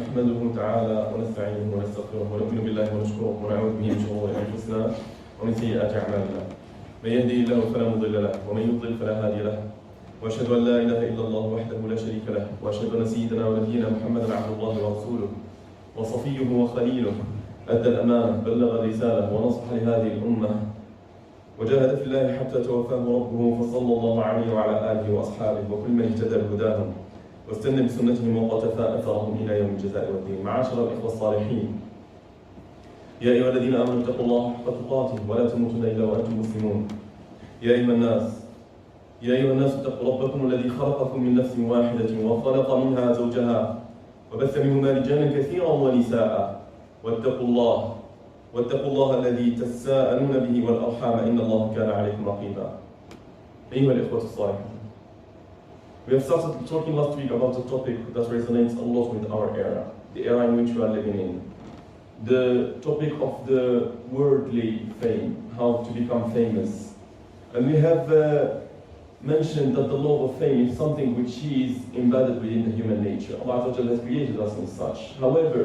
نحمده تعالى ونستعينه ونستغفره ونؤمن بالله ونشكره ونعوذ به من شرور انفسنا ومن سيئات اعمالنا. من يهده الله فلا مضل له ومن يضلل فلا هادي له. واشهد ان لا اله الا الله وحده لا شريك له واشهد ان سيدنا ونبينا محمدا عبد الله ورسوله وصفيه وخليله ادى الامانه بلغ الرساله ونصح لهذه الامه وجاهد في الله حتى توفاه ربه فصلى الله عليه وعلى اله واصحابه وكل من اهتدى بهداهم واستنى بسنتهم وقتفى اثرهم الى يوم الجزاء والدين. معاشر الاخوه الصالحين، يا ايها الذين امنوا اتقوا الله حق تقاته ولا تموتن الا وانتم مسلمون. يا ايها الناس اتقوا ربكم الذي خلقكم من نفس واحده وخلق منها زوجها وبث منهما رجالا كثيرا ونساء واتقوا الله الذي تساءلون به والارحام ان الله كان عليكم رقيبا. ايها الاخوه الصالحين, we have started talking last week about a topic that resonates a lot with our era, the era in which we are living in. The topic of the worldly fame, how to become famous. And we have mentioned that the love of fame is something which is embedded within the human nature. Allah has created us in such. However,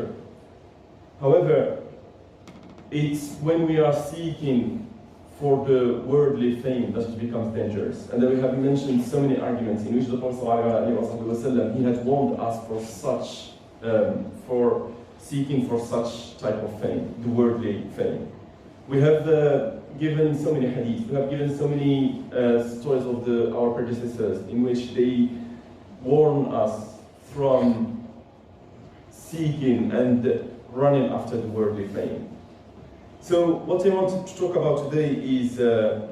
it's when we are seeking for the worldly fame that it becomes dangerous. And then we have mentioned so many arguments in which the Prophet ﷺ, he had warned us for seeking for such type of fame, the worldly fame. We have given so many hadiths, we have given so many stories of our predecessors in which they warn us from seeking and running after the worldly fame. So what I want to talk about today is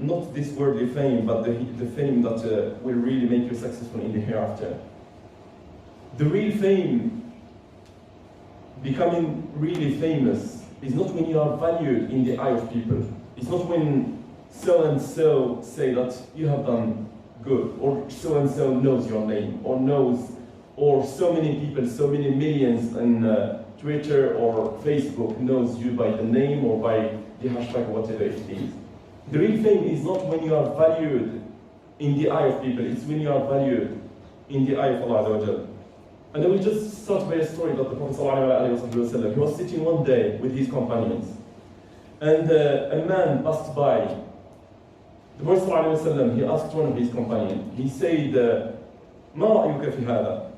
not this worldly fame, but the fame that will really make you successful in the hereafter. The real fame, becoming really famous, is not when you are valued in the eye of people. It's not when so and so say that you have done good, or so and so knows your name, or so many people, so many millions in Twitter or Facebook knows you by the name or by the hashtag or whatever it is. The real fame is not when you are valued in the eye of people, it's when you are valued in the eye of Allah. And I will just start by a story that the Prophet ﷺ, he was sitting one day with his companions, and a man passed by. The Prophet ﷺ, he asked one of his companions, he said, "Ma ra'yuka fi hada?"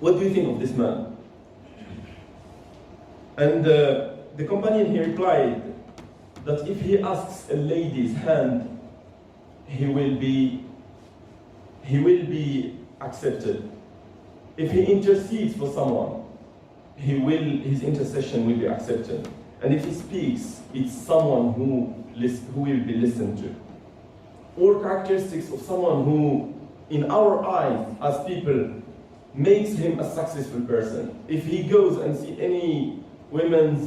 What do you think of this man? And the companion, he replied that if he asks a lady's hand, he will be accepted. If he intercedes for someone, his intercession will be accepted. And if he speaks, it's someone who will be listened to. All characteristics of someone who, in our eyes as people, makes him a successful person. If he goes and see any women's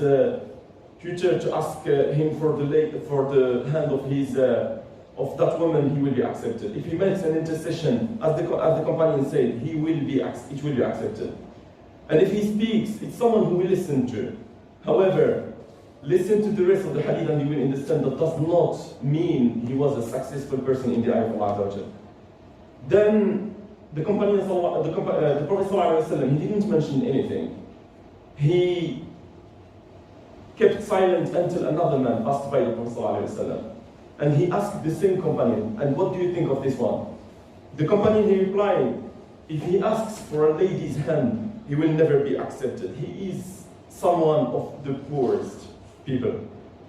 Twitter to ask him for the hand of that woman, he will be accepted. If he makes an intercession, as the companion said, it will be accepted. And if he speaks, it's someone who will listen to. However, listen to the rest of the hadith and you will understand that does not mean he was a successful person in the eye of Allah. Then the Prophet ﷺ, he didn't mention anything. He kept silent until another man passed by the Prophet ﷺ. And he asked the same companion, "And what do you think of this one?" The companion, he replied, "If he asks for a lady's hand, he will never be accepted. He is someone of the poorest people.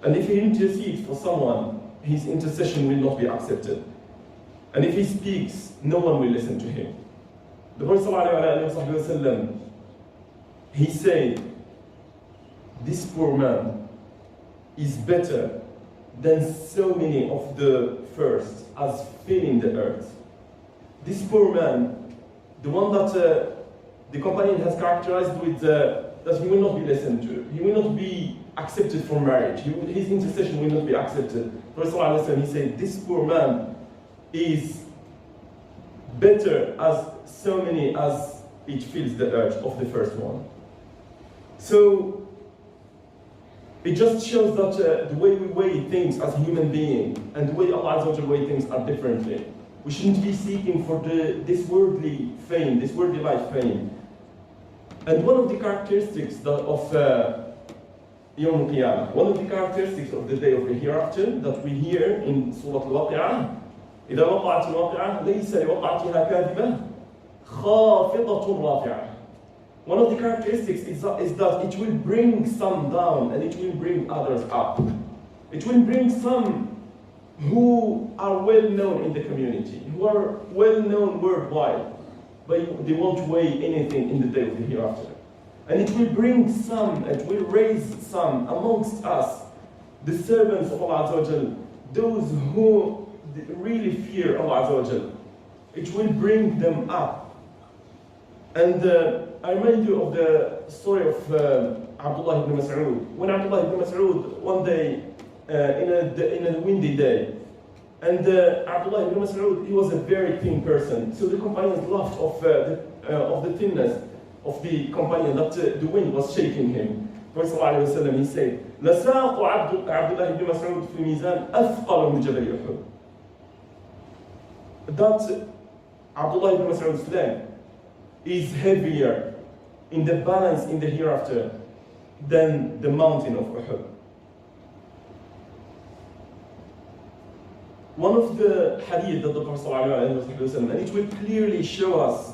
And if he intercedes for someone, his intercession will not be accepted. And if he speaks, no one will listen to him." The Prophet ﷺ, he said, "This poor man is better than so many of the first as filling the earth." This poor man, the one that the companion has characterized with that he will not be listened to, he will not be accepted for marriage, his intercession will not be accepted. Prophet ﷺ, he said, "This poor man is better as so many as it fills the earth of the first one." So it just shows that the way we weigh things as human beings and the way Allah weighs things are differently. We shouldn't be seeking for this worldly fame, this worldly life fame. And one of the characteristics of Yawm al-Qiyamah, one of the characteristics of the day of the hereafter that we hear in Surah Al-Waqi'ah, إذا وقعت الواقعة ليس لوقعتها كاذبة خافضة رافعة. One of the characteristics is that it will bring some down and it will bring others up. It will bring some who are well known in the community, who are well known worldwide, but they won't weigh anything in the day of the hereafter. And it will bring some, it will raise some amongst us, the servants of Allah Azza wa Jal, those who really fear Allah Azza wa Jal. It will bring them up. And I remind you of the story of Abdullah ibn Mas'ud. When Abdullah ibn Mas'ud, one day, in a windy day, and Abdullah ibn Mas'ud, he was a very thin person. So the companions laughed of the thinness of the companion, that the wind was shaking him. Prophet ﷺ, he said, لَسَاقُ عَبْدُ اللَّهِ ibn Mas'ud فِي مِيزَانٍ أَثْقَلُ مِنْ جَبَلِ أُحُدٍ. That Abdullah ibn Mas'ud's leg is heavier in the balance in the hereafter than the mountain of Uhud. One of the hadith that the Prophet ﷺ, and it will clearly show us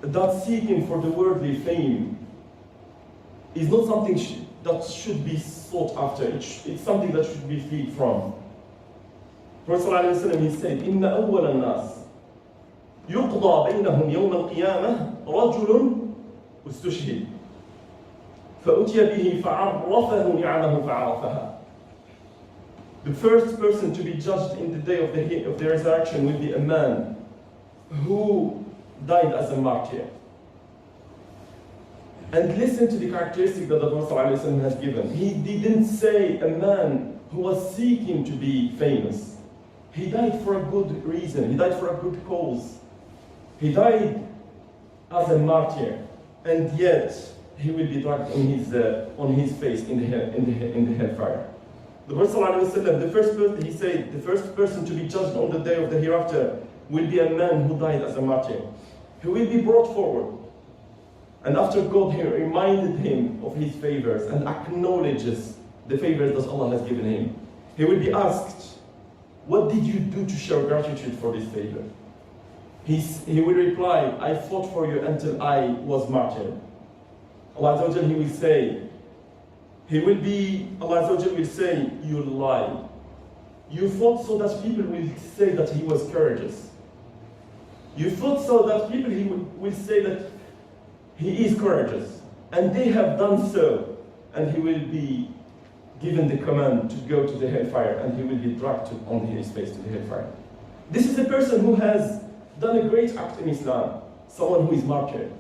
that seeking for the worldly fame is not something that should be sought after. It's something that should be freed from. Prophet ﷺ, he said, إِنَّ أَوَّلَ النَّاسِ يُقْضَى بَيْنَهُمْ يَوْمَ الْقِيَامَةِ رَجُلٌ اسْتُشْهِدَ فَأُتِيَ بِهِ فَعَرَّفَهُ نِعَمَهُ فَعَرَفَهَا. The first person to be judged in the day of the resurrection will be a man who died as a martyr. And listen to the characteristic that the Prophet ﷺ has given. He didn't say a man who was seeking to be famous. He died for a good reason. He died for a good cause. He died as a martyr, and yet he will be dragged on his face in the hellfire. The Prophet ﷺ, the first person, he said, the first person to be judged on the day of the hereafter will be a man who died as a martyr. He will be brought forward. And after God here reminded him of his favors and acknowledges the favors that Allah has given him, he will be asked, what did you do to show gratitude for this favor? He will reply, I fought for you until I was martyred. Allah Azza wa Jal, he will say, Allah Azza wa Jal will say, you lie. You fought so that people will say that he was courageous. You fought so that people will say that he is courageous. And they have done so. And he will be given the command to go to the hellfire, and he will be dragged on his face to the hellfire. This is a person who has done a great act in Islam, someone who is martyred.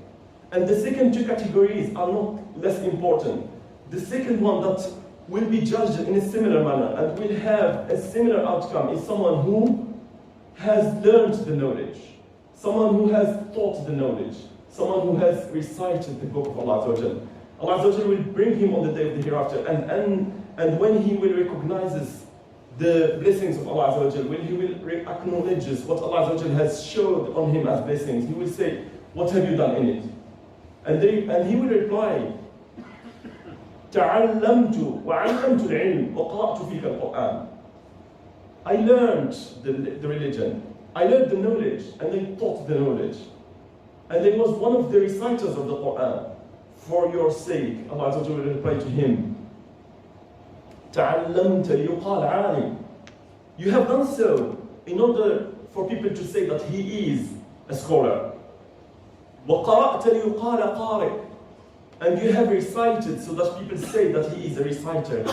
And the second two categories are not less important. The second one that will be judged in a similar manner and will have a similar outcome is someone who has learned the knowledge, someone who has taught the knowledge, someone who has recited the book of Allah Azza wa Jal. Allah Azza wa Jal will bring him on the day of the hereafter, and when he will recognize the blessings of Allah Azza wa Jal, when he will acknowledge what Allah Azza wa Jal has showed on him as blessings, he will say, what have you done in it? And he will reply, تعلمت وعلمت العلم وقرأت فيك القرآن. I learned the religion, I learned the knowledge, and I taught the knowledge. And I was one of the reciters of the Quran. For your sake, Allah Azza wa Jalla will reply to him, تعلمت ليقال عالم. You have done so in order for people to say that he is a scholar. وقرأت ليقال قارئ. And you have recited so that people say that he is a reciter.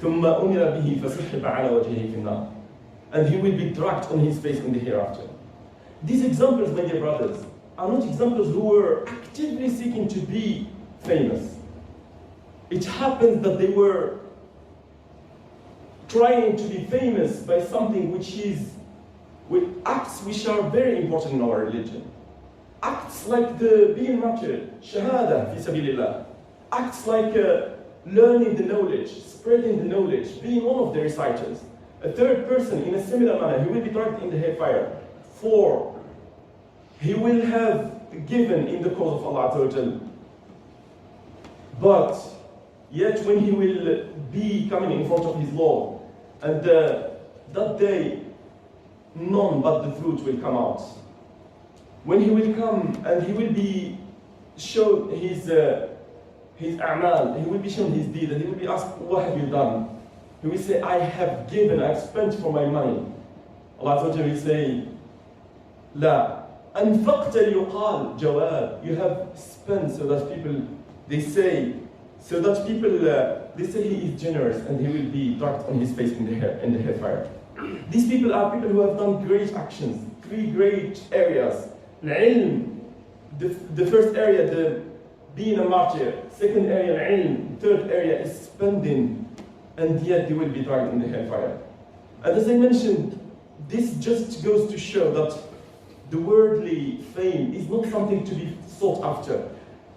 ثم أمر به فسحب على وجهه في النار. And he will be dragged on his face in the hereafter. These examples, my dear brothers, are not examples who were actively seeking to be famous. It happens that they were trying to be famous by something with acts which are very important in our religion. Acts like being martyred, shahada fi sabilillah. Acts like learning the knowledge, spreading the knowledge, being one of the reciters. A third person in a similar manner, he will be dragged in the hellfire. 4, he will have given in the cause of Allah Azza wa Jal. But yet when he will be coming in front of his Lord, and that day none but the truth will come out. When he will come and he will be shown his a'mal, he will be shown his deed, and he will be asked, what have you done? He will say, I have given, I have spent for my money. Allah Azza wa Jalla will say, La, أنفقت ليقال جواد. You have spent so that people, they say he is generous, and he will be dark on his face in the hellfire. These people are people who have done great actions, 3 great areas. Al-ilm, the first area, being a martyr. Second area, al-ilm. Third area is spending, and yet they will be dark in the hellfire. And as I mentioned, this just goes to show that the worldly fame is not something to be sought after.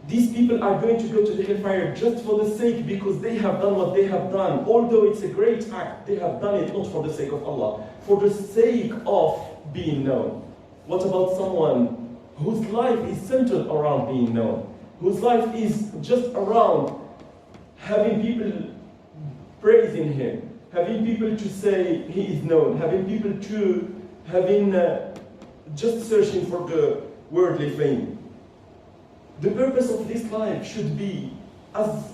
These people are going to go to the hellfire just for the sake, because they have done what they have done. Although it's a great act, they have done it not for the sake of Allah, for the sake of being known. What about someone whose life is centered around being known? Whose life is just around having people praising him, having people to say he is known, having people to just searching for the worldly fame. The purpose of this life should be, as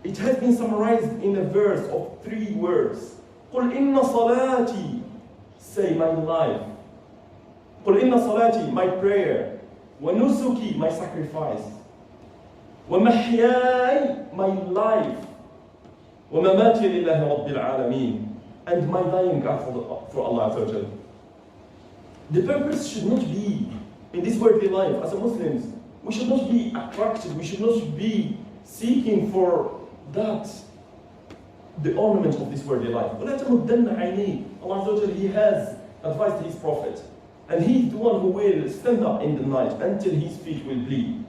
it has been summarized in a verse of 3 words. قُلْ إِنَّ صَلَاتِي, say my life. قُلْ إِنَّ صَلَاتِي, my prayer. وَنُسُكِي, my sacrifice. وَمَحْيَاي, my life. وَمَمَاتِي لِلَّهِ رَبِّ الْعَالَمِينَ, and my dying are for Allah Azza wa Jal. The purpose should not be, in this worldly life, as a Muslims, we should not be attracted, we should not be seeking for that, the ornament of this worldly life. وَلَا تَمُدَّنَّ عَيْنَيْكَ, Allah Azza wa Jal, He has advised His Prophet, and He is the one who will stand up in the night until his feet will bleed.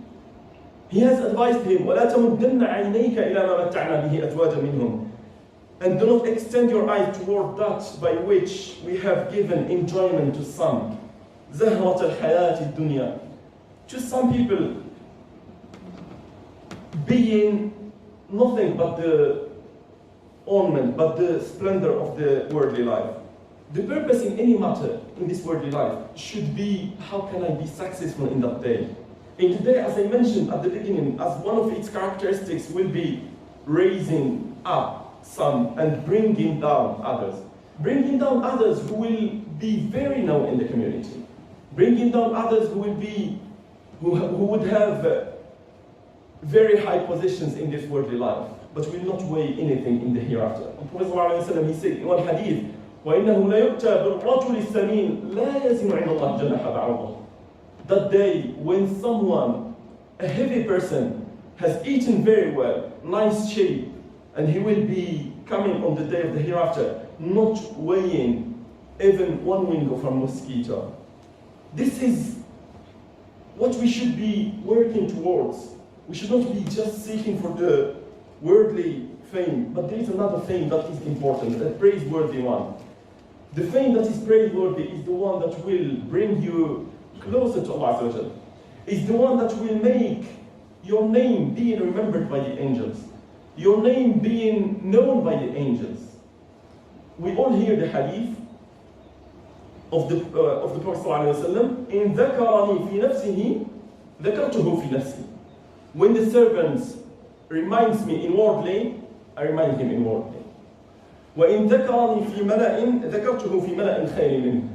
He has advised him, وَلَا تَمُدَّنَّ عَيْنَيْكَ إِلَى مَا مَتَّعْنَا بِهِ أَزْوَاجًا مِنْهُمْ, and do not extend your eyes toward that by which we have given enjoyment to some. زَهْوَةَ الْحَيَاةِ الدُّنْيَا, to some people being nothing but the ornament, but the splendor of the worldly life. The purpose in any matter in this worldly life should be, how can I be successful in that day? In today, as I mentioned at the beginning, as one of its characteristics will be raising up some and bringing down others. Bringing down others who will be very known in the community. Bringing down others who will be, who would have very high positions in this worldly life, but will not weigh anything in the hereafter. And Prophet ﷺ, he said in one hadith, وَإِنَّهُ لَيُؤْتَى بِالرَّجُلِ السَّمِينِ لَا يَزِنُ عِنْدَ اللَّهِ جَنَاحَ بَعُوضَةٍ. That day when someone, a heavy person, has eaten very well, nice shape, and he will be coming on the day of the hereafter, not weighing even 1 wing of a mosquito. This is what we should be working towards. We should not be just seeking for the worldly fame, but there is another fame that is important, a praiseworthy one. The fame that is praiseworthy is the one that will bring you closer to Allah Azza wa Jal. Is the one that will make your name being remembered by the angels, your name being known by the angels. We all hear the hadith of the Prophet ﷺ, إِن ذَكَرَنِي فِي نَفْسِهِ ذَكَرْتُهُ فِي نَفْسِي. When the servant reminds me inwardly, I remind him inwardly. وَإِن ذَكَرَنِي فِي مَلَأٍ ذَكَرْتُهُ فِي مَلَأٍ خَيْرٍ مِنْهُ.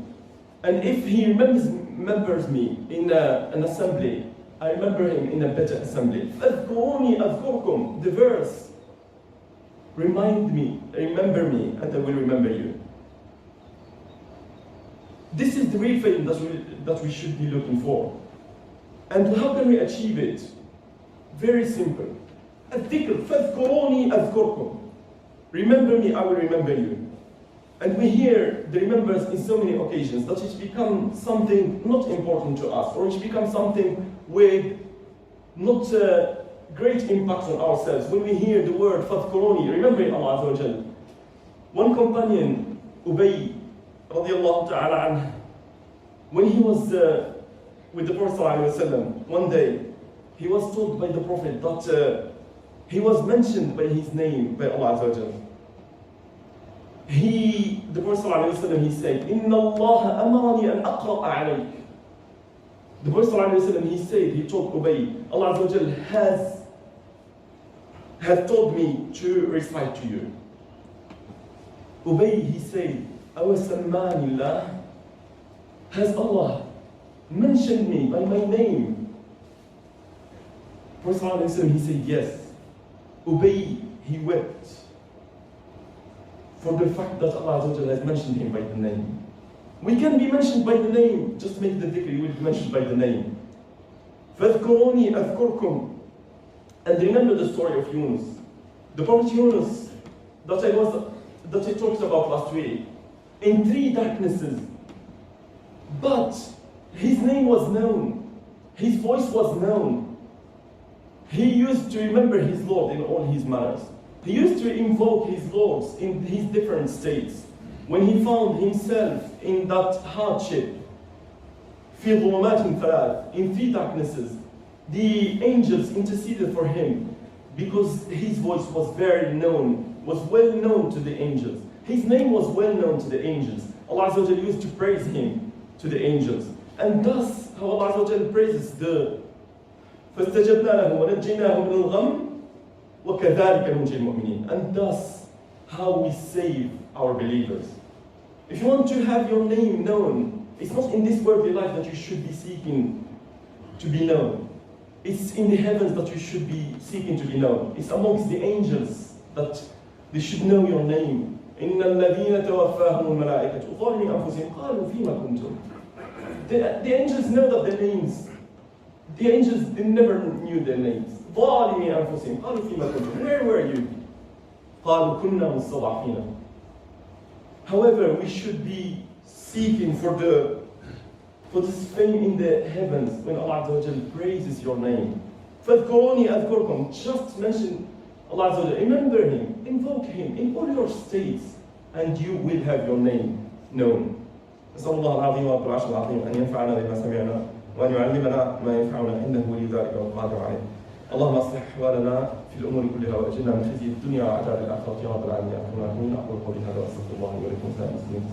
And if he remembers me in an assembly, I remember him in a better assembly. فَاذْكُرُونِي أَذْكُرْكُمْ. The verse, remind me, remember me, and I will remember you. This is the real fame that we should be looking for. And how can we achieve it? Very simple. الذكر, فَاذْكُرُونِي أَذْكُرْكُمْ. Remember me, I will remember you. And we hear the remembrance in so many occasions that it becomes something not important to us, or it becomes something with not great impact on ourselves. When we hear the word فَاذْكُرُونِي, remembering Allah Azza wa Jal. One companion, Ubay, radiallahu ta'ala anhu, when he was with the Prophet sallallahu alaihi wasallam, one day, he was told by the Prophet that he was mentioned by his name by Allah Azza wa Jal. The Prophet ﷺ, he said, "Inna Allah amarani an aqra'a alayk." The Prophet ﷺ, he said, he told Ubay, Allah Azza wa Jal has told me to recite to you. Ubay, he said, "Awasammanillah, has Allah mentioned me by my name?" Prophet ﷺ, he said, yes. Ubay, he wept for the fact that Allah Azza wa Jal has mentioned him by the name. We can be mentioned by the name, just make the dhikr, you will be mentioned by the name. فَاذْكُرُونِي أَذْكُرْكُمْ. And remember the story of Yunus. The Prophet Yunus, that I talked about last week, in 3 darknesses. But his name was known, his voice was known. He used to remember his Lord in all his manners. He used to invoke his Lords in his different states. When he found himself in that hardship, في ظلمات ثلاث, in 3 darknesses, the angels interceded for him because his voice was very known, was well known to the angels. His name was well known to the angels. Allah Azza wa Jal used to praise him to the angels. And thus, how Allah Azza wa Jal praises the فَاسْتَجَبْنَا لَهُ وَنَجَّيْنَاهُ مِنَ الْغَمِّ وَكَذَلِكَ نُنْجِي الْمُؤْمِنِينَ. And thus, how we save our believers. If you want to have your name known, it's not in this worldly life that you should be seeking to be known. It's in the heavens that you should be seeking to be known. It's amongst the angels that they should know your name. إِنَّ الَّذِينَ تَوَفَّاهُمُ الْمَلَائِكَةُ ظَالِمِي أَنفُسِهِمْ قَالُوا فِيمَ كُنْتُمْ. The angels know that their names. The angels, they never knew their names. ظَالِمِي أَنفُسِهِمْ قَالُوا فِيمَ كُنْتُمْ. Where were you? قَالُوا كُنَّا مُسْتَضْعَفِينَ. However, we should be seeking for this fame in the heavens when Allah Azza wa Jal praises your name. فَاذْكُرُونِي أَذْكُرْكُمْ. Just mention Allah Azza wa Jal. Remember him. Invoke him in all your states. And you will have your name known. نسأل الله العظيم رب العرش العظيم أن ينفعنا بما سمعنا وأن يعلمنا ما ينفعنا إنه ولي ذلك والقادر عليه. اللهم اصلح أحوالنا في الأمور كلها وأجرنا من خزي الدنيا وعذاب الآخرة يا رب العالمين. أقول قولي هذا وأستغفر الله ولكم سائر المسلمين.